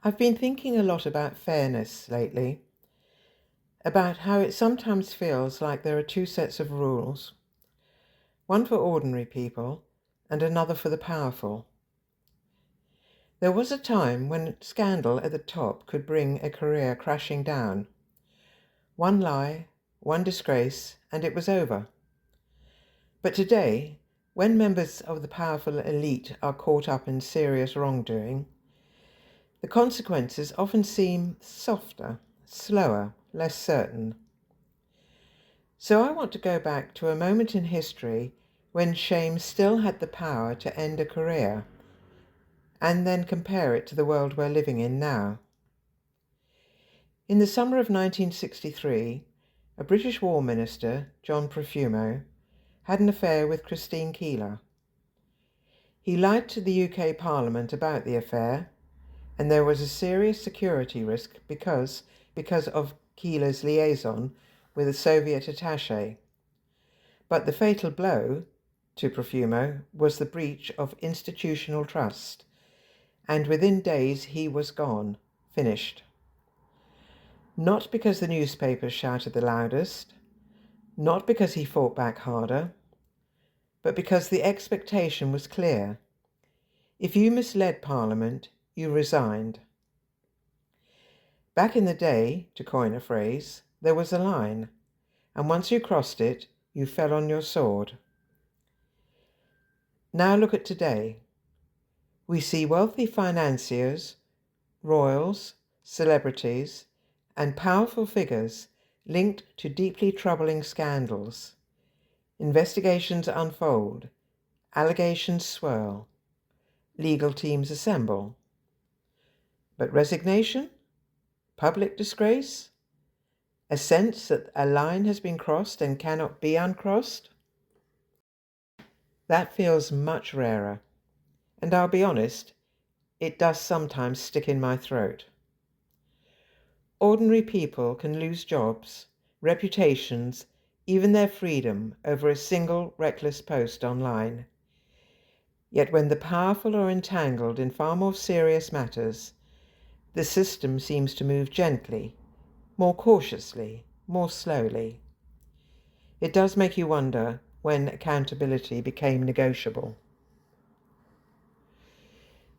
I've been thinking a lot about fairness lately, about how it sometimes feels like there are two sets of rules, one for ordinary people and another for the powerful. There was a time when scandal at the top could bring a career crashing down. One lie, one disgrace, and it was over. But today, when members of the powerful elite are caught up in serious wrongdoing, the consequences often seem softer, slower, less certain. So I want to go back to a moment in history when shame still had the power to end a career, and then compare it to the world we're living in now. In the summer of 1963, a British War Minister, John Profumo, had an affair with Christine Keeler. He lied to the UK Parliament about the affair, and there was a serious security risk because of Keeler's liaison with a Soviet attaché. But the fatal blow to Profumo was the breach of institutional trust, and within days he was gone, finished. Not because the newspapers shouted the loudest, not because he fought back harder, but because the expectation was clear. If you misled Parliament, you resigned. Back in the day, to coin a phrase, there was a line, and once you crossed it, you fell on your sword. Now look at today. We see wealthy financiers, royals, celebrities, and powerful figures linked to deeply troubling scandals. Investigations unfold, allegations swirl, legal teams assemble. But resignation? Public disgrace? A sense that a line has been crossed and cannot be uncrossed? That feels much rarer, and I'll be honest, it does sometimes stick in my throat. Ordinary people can lose jobs, reputations, even their freedom over a single reckless post online. Yet when the powerful are entangled in far more serious matters, the system seems to move gently, more cautiously, more slowly. It does make you wonder when accountability became negotiable.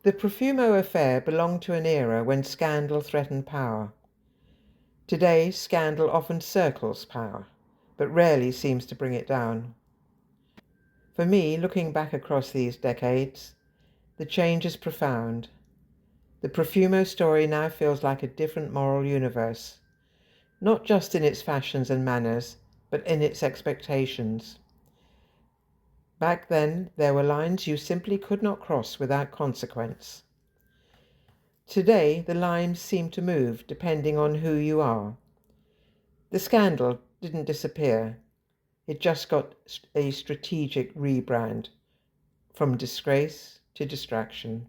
The Profumo affair belonged to an era when scandal threatened power. Today, scandal often circles power, but rarely seems to bring it down. For me, looking back across these decades, the change is profound. The Profumo story now feels like a different moral universe, not just in its fashions and manners, but in its expectations. Back then, there were lines you simply could not cross without consequence. Today, the lines seem to move depending on who you are. The scandal didn't disappear. It just got a strategic rebrand from disgrace to distraction.